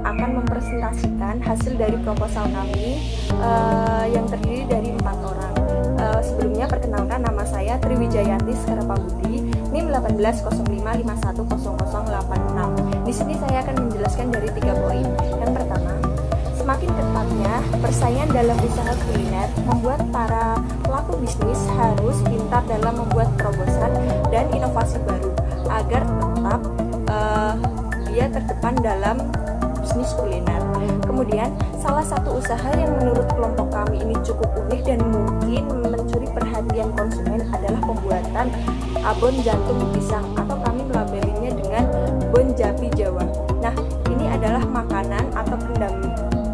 akan mempresentasikan hasil dari proposal kami yang terdiri dari 4 orang. Sebelumnya perkenalkan, nama saya Triwijayanti Skarapabudi, NIM 1805510086. Di sini saya akan menjelaskan dari 3 poin. Yang pertama, semakin ketatnya persaingan dalam usaha kuliner membuat para pelaku bisnis harus pintar dalam membuat terobosan dan inovasi baru agar tetap dia terdepan dalam bisnis kuliner. Kemudian, salah satu usaha yang menurut kelompok kami ini cukup unik dan mungkin mencuri perhatian konsumen adalah pembuatan abon jantung pisang, atau kami melabelinya dengan Bon Jabi Jawa. Nah, ini adalah makanan atau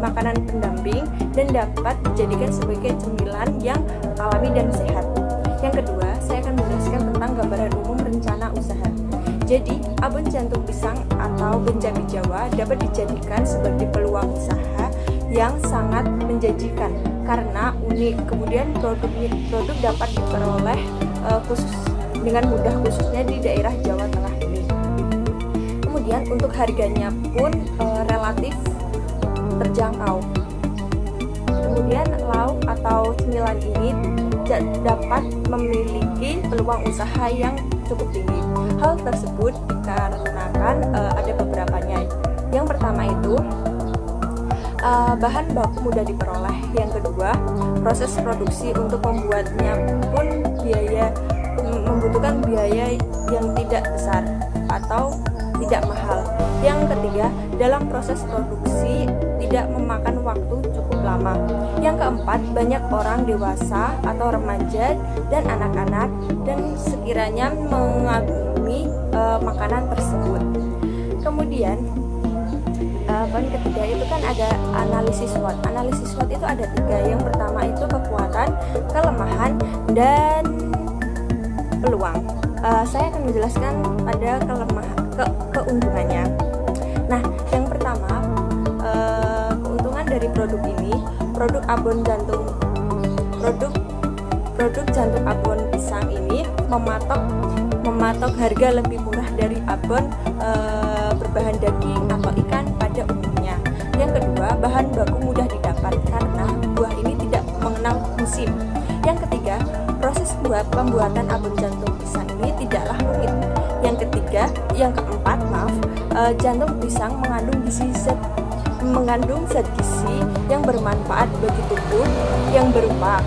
makanan pendamping dan dapat dijadikan sebagai cemilan yang alami dan sehat. Yang kedua, saya akan menjelaskan tentang gambaran umum rencana usaha. Jadi, abon jantung pisang atau Bon Jabi Jawa dapat dijadikan sebagai peluang usaha yang sangat menjanjikan karena unik. Kemudian produk dapat diperoleh dengan mudah, khususnya di daerah Jawa Tengah ini. Kemudian untuk harganya pun relatif terjangkau. Kemudian lauk atau cemilan ini dapat memiliki peluang usaha yang cukup tinggi. Hal tersebut dikarenakan ada beberapanya. Yang pertama itu bahan baku mudah diperoleh. Yang kedua, proses produksi untuk membuatnya pun membutuhkan biaya yang tidak besar atau tidak mahal. Yang ketiga, dalam proses produksi tidak memakan waktu cukup lama. Yang keempat, banyak orang dewasa atau remaja dan anak-anak dan sekiranya mengagumi makanan tersebut. Kemudian poin ketiga itu kan ada analisis SWOT. Analisis SWOT itu ada 3. Yang pertama itu kekuatan, kelemahan, dan peluang. Saya akan menjelaskan pada keuntungannya. Nah, yang pertama, keuntungan dari produk ini, produk jantung abon pisang ini mematok harga lebih murah dari abon berbahan daging atau ikan pada umumnya. Yang kedua, bahan baku mudah didapat karena buah ini tidak mengenal musim. Yang ketiga, proses pembuatan abon jantung pisang ini tidaklah rumit. Yang keempat, jantung pisang mengandung zat gizi yang bermanfaat bagi tubuh yang berupa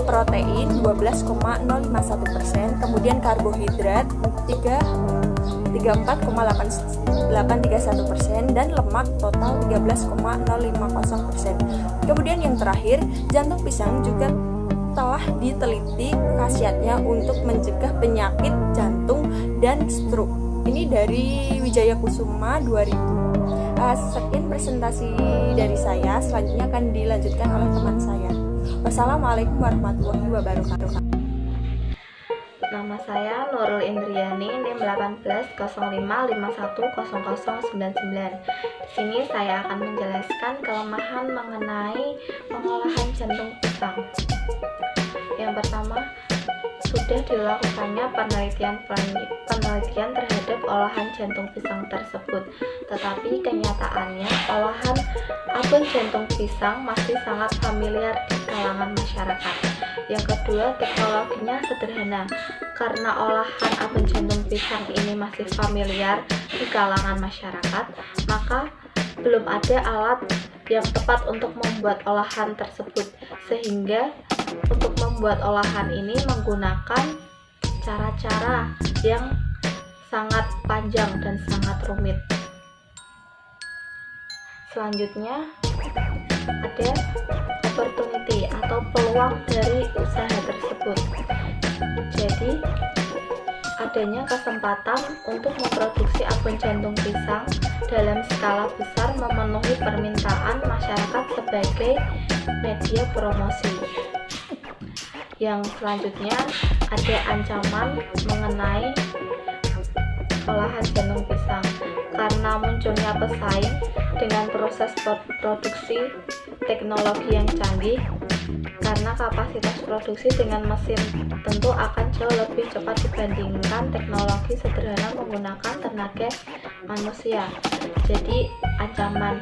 protein 12,051%, kemudian karbohidrat 34,831%, dan lemak total 13,050%. Kemudian yang terakhir, jantung pisang juga telah diteliti khasiatnya untuk mencegah penyakit jantung dan stroke. Ini dari Wijaya Kusuma 2000. Sekian presentasi dari saya. Selanjutnya akan dilanjutkan oleh teman saya. Wassalamualaikum warahmatullahi wabarakatuh. Nama saya Nurul Indriani, NIM 1805510099. Di sini saya akan menjelaskan kelemahan mengenai pengolahan jantung pisang. Yang pertama, sudah dilakukannya penelitian terhadap olahan jantung pisang tersebut, tetapi kenyataannya olahan abon jantung pisang masih sangat familiar di kalangan masyarakat. Yang kedua, teknologinya sederhana. Karena olahan abon jantung pisang ini masih familiar di kalangan masyarakat, maka belum ada alat yang tepat untuk membuat olahan tersebut, sehingga untuk membuat olahan ini menggunakan cara-cara yang sangat panjang dan sangat rumit. Selanjutnya ada opportunity atau peluang dari usaha tersebut. Jadi adanya kesempatan untuk memproduksi abon jantung pisang dalam skala besar memenuhi permintaan masyarakat sebagai media promosi. Yang selanjutnya ada ancaman mengenai olahan jantung pisang karena munculnya pesaing dengan proses produksi teknologi yang canggih. Karena kapasitas produksi dengan mesin tentu akan jauh lebih cepat dibandingkan teknologi sederhana menggunakan tenaga manusia. Jadi ancaman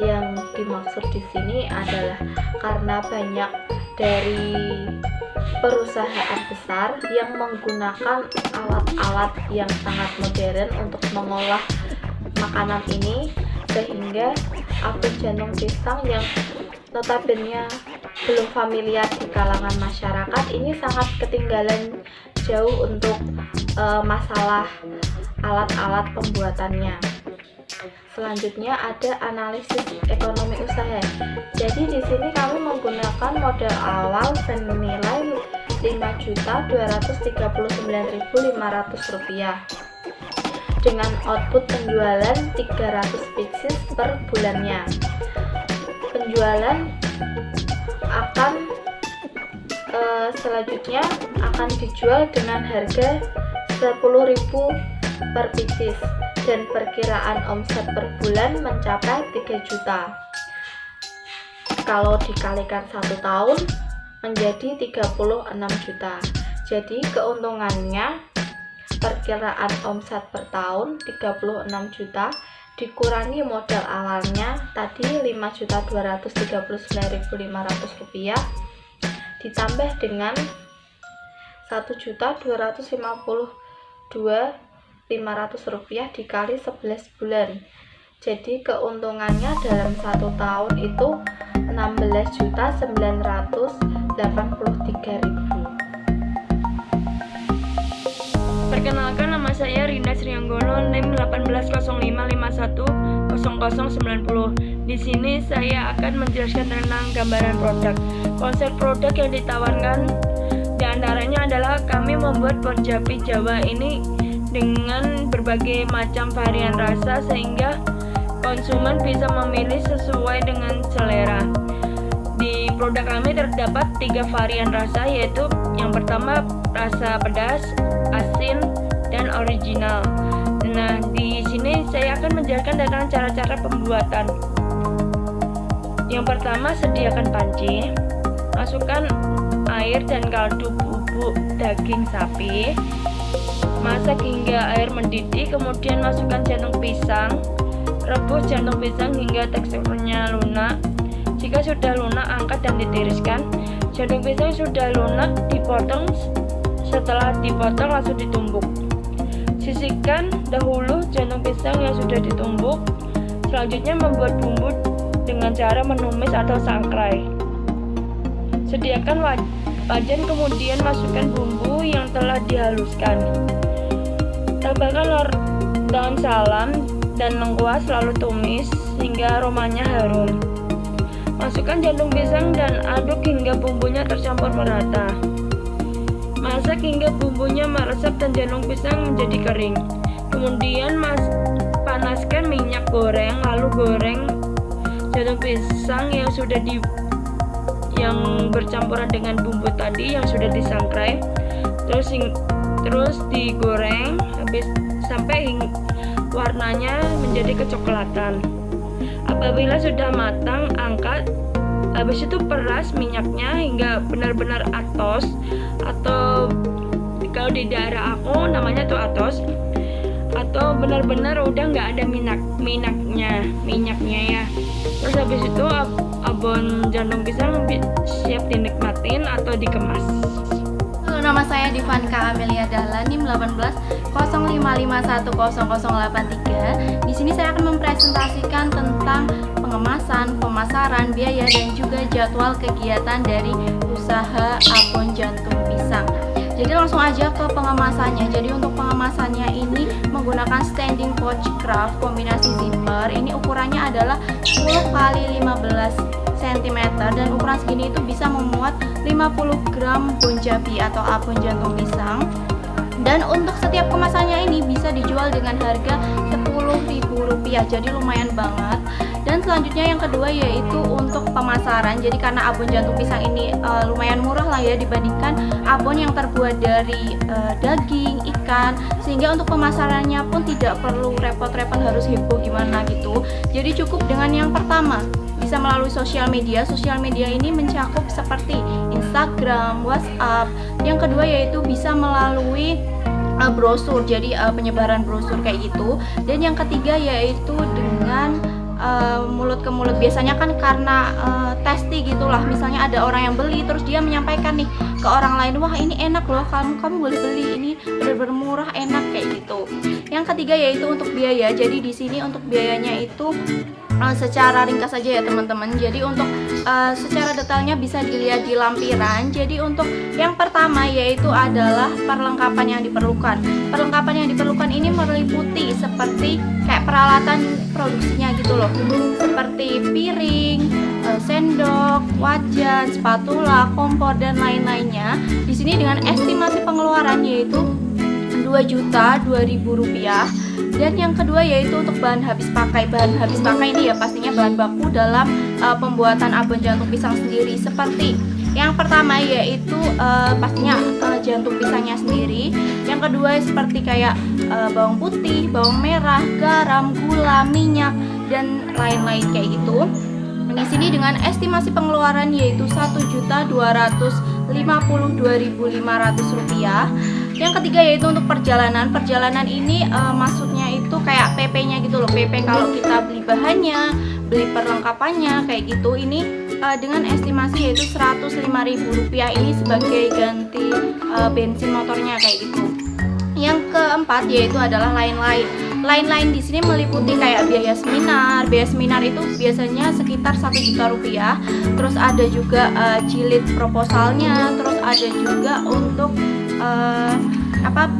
yang dimaksud di sini adalah karena banyak dari perusahaan besar yang menggunakan alat-alat yang sangat modern untuk mengolah makanan ini, sehingga apel jantung pisang yang notabene belum familiar di kalangan masyarakat ini sangat ketinggalan jauh untuk masalah alat-alat pembuatannya. Selanjutnya ada analisis ekonomi usaha. Jadi di sini kami menggunakan modal awal senilai Rp5.239.500 dengan output penjualan 300 pieces per bulannya. Penjualan akan selanjutnya akan dijual dengan harga 10.000 per pieces dan perkiraan omset per bulan mencapai 3 juta. Kalau dikalikan 1 tahun menjadi 36 juta. Jadi keuntungannya perkiraan omset per tahun 36 juta dikurangi modal awalnya tadi Rp5.239.500 ditambah dengan Rp1.252.500 dikali 11 bulan. Jadi keuntungannya dalam 1 tahun itu Rp16.983.000. Perkenalkan, nama saya Rina Srianggono, NIM 1805510090. Di sini saya akan menjelaskan tentang gambaran produk. Konsep produk yang ditawarkan diantaranya adalah kami membuat porjapi Jawa ini dengan berbagai macam varian rasa sehingga konsumen bisa memilih sesuai dengan selera. Di produk kami terdapat 3 varian rasa, yaitu yang pertama rasa pedas, asin, dan original. Nah, di sini saya akan menjelaskan tentang cara-cara pembuatan. Yang pertama, sediakan panci, masukkan air dan kaldu bubuk daging sapi, masak hingga air mendidih, kemudian masukkan jantung pisang, rebus jantung pisang hingga teksturnya lunak. Jika sudah lunak, angkat dan ditiriskan. Jantung pisang sudah lunak, dipotong. Setelah dipotong, langsung ditumbuk. Sisihkan dahulu jantung pisang yang sudah ditumbuk. Selanjutnya membuat bumbu dengan cara menumis atau sangrai. Sediakan wajan, kemudian masukkan bumbu yang telah dihaluskan. Tambahkan daun salam dan lengkuas, lalu tumis hingga aromanya harum. Masukkan jantung pisang dan aduk hingga bumbunya tercampur merata. Masak hingga bumbunya meresap dan jantung pisang menjadi kering. Kemudian panaskan minyak goreng, lalu goreng jantung pisang yang bercampuran dengan bumbu tadi yang sudah disangrai. Terus digoreng sampai warnanya menjadi kecoklatan. Apabila sudah matang, angkat. Habis itu peras minyaknya hingga benar-benar atos, atau kalau di daerah aku namanya tuh atos, atau benar-benar udah nggak ada minyaknya ya. Terus habis itu abon jantung pisang siap dinikmatin atau dikemas. Halo, nama saya Divanka Amelia Dahlan, NIM 1805510083. Di sini saya akan mempresentasikan tentang pengemasan, pemasaran, biaya, dan juga jadwal kegiatan dari usaha abon jantung pisang. Jadi langsung aja ke pengemasannya. Jadi untuk pengemasannya ini menggunakan standing pouch craft kombinasi zipper. Ini ukurannya adalah 10 x 15 cm dan ukuran segini itu bisa memuat 50 gram bonjabi atau abon jantung pisang. Dan untuk setiap kemasannya ini bisa dijual dengan harga Rp10.000, jadi lumayan banget. Dan selanjutnya yang kedua yaitu untuk pemasaran. Jadi karena abon jantung pisang ini lumayan murah lah ya dibandingkan abon yang terbuat dari daging, ikan, sehingga untuk pemasarannya pun tidak perlu repot-repot harus heboh gimana gitu. Jadi cukup dengan yang pertama, bisa melalui sosial media. Sosial media ini mencakup seperti Instagram, WhatsApp. Yang kedua yaitu bisa melalui brosur, jadi penyebaran brosur kayak gitu. Dan yang ketiga yaitu dengan dengan mulut ke mulut. Biasanya kan karena testi gitulah, misalnya ada orang yang beli terus dia menyampaikan nih ke orang lain, wah ini enak loh, kamu boleh beli, ini benar-benar murah, enak, kayak gitu. Yang ketiga yaitu untuk biaya. Jadi di sini untuk biayanya itu secara ringkas saja ya teman-teman. Jadi untuk secara detailnya bisa dilihat di lampiran. Jadi untuk yang pertama yaitu adalah perlengkapan yang diperlukan. Perlengkapan yang diperlukan ini meliputi seperti kayak peralatan produksinya gitu loh, seperti piring, sendok, wajan, spatula, kompor dan lain-lainnya. Di sini dengan estimasi pengeluaran yaitu Rp2.002.000. Dan yang kedua yaitu untuk bahan habis pakai. Bahan habis pakai ini ya pastinya bahan baku dalam pembuatan abon jantung pisang sendiri. Seperti yang pertama yaitu pastinya jantung pisangnya sendiri. Yang kedua seperti kayak bawang putih, bawang merah, garam, gula, minyak dan lain-lain kayak gitu. Di sini dengan estimasi pengeluaran yaitu Rp1.252.500. Yang ketiga yaitu untuk perjalanan. Perjalanan ini maksudnya itu kayak PP-nya gitu loh. PP kalau kita beli bahannya, beli perlengkapannya kayak gitu. Ini dengan estimasi yaitu Rp105.000 ini sebagai ganti bensin motornya kayak gitu. Yang keempat yaitu adalah lain-lain. Lain-lain di sini meliputi kayak biaya seminar. Biaya seminar itu biasanya sekitar Rp1.000.000. Terus ada juga jilid proposalnya. Terus ada juga untuk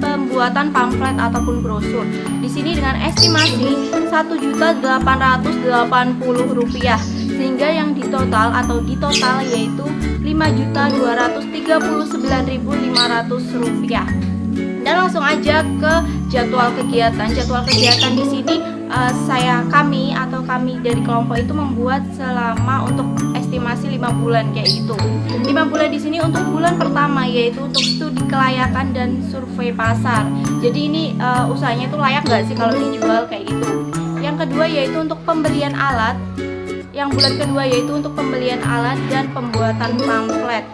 pembuatan pamflet ataupun brosur. Di sini dengan estimasi Rp1.880.000 sehingga yang di total yaitu Rp5.239.500. Dan langsung aja ke jadwal kegiatan. Jadwal kegiatan di sini kami dari kelompok itu membuat selama untuk estimasi 5 bulan kayak gitu. 5 bulan di sini untuk bulan pertama yaitu untuk studi kelayakan dan survei pasar. Jadi ini usahanya itu layak nggak sih kalau dijual kayak gitu. Yang kedua yaitu untuk pembelian alat. Yang bulan kedua yaitu untuk pembelian alat dan pembuatan pamflet.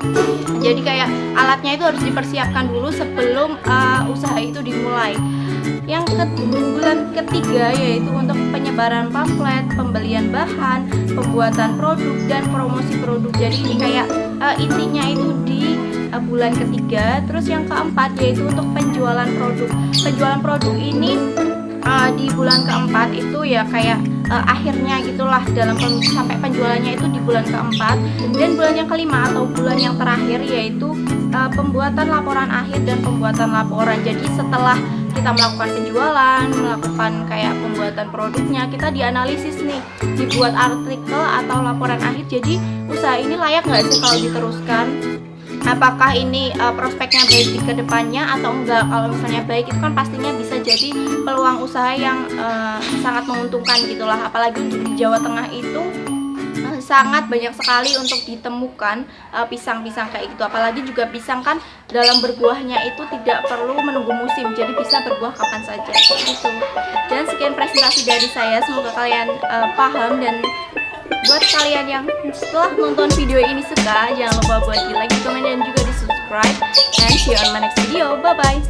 Jadi kayak alatnya itu harus dipersiapkan dulu sebelum usaha itu dimulai. Yang bulan ketiga yaitu untuk penyebaran pamflet, pembelian bahan, pembuatan produk dan promosi produk. Jadi ini kayak intinya itu di bulan ketiga. Terus yang keempat yaitu untuk penjualan produk. Penjualan produk ini di bulan keempat itu ya kayak akhirnya gitulah sampai penjualannya itu di bulan keempat. Dan bulan yang kelima atau bulan yang terakhir yaitu pembuatan laporan akhir dan pembuatan laporan. Jadi setelah kita melakukan penjualan, melakukan kayak pembuatan produknya, kita dianalisis nih, dibuat artikel atau laporan akhir. Jadi usaha ini layak nggak sih kalau diteruskan? Apakah ini prospeknya baik di kedepannya atau enggak? Kalau misalnya baik itu kan pastinya bisa jadi peluang usaha yang sangat menguntungkan gitulah. Apalagi untuk di Jawa Tengah itu sangat banyak sekali untuk ditemukan pisang-pisang kayak gitu. Apalagi juga pisang kan dalam berbuahnya itu tidak perlu menunggu musim, jadi bisa berbuah kapan saja gitu. Dan sekian presentasi dari saya, semoga kalian paham. Dan buat kalian yang setelah nonton video ini suka, jangan lupa buat di like, di komen, dan juga di subscribe. And see you on my next video. Bye bye.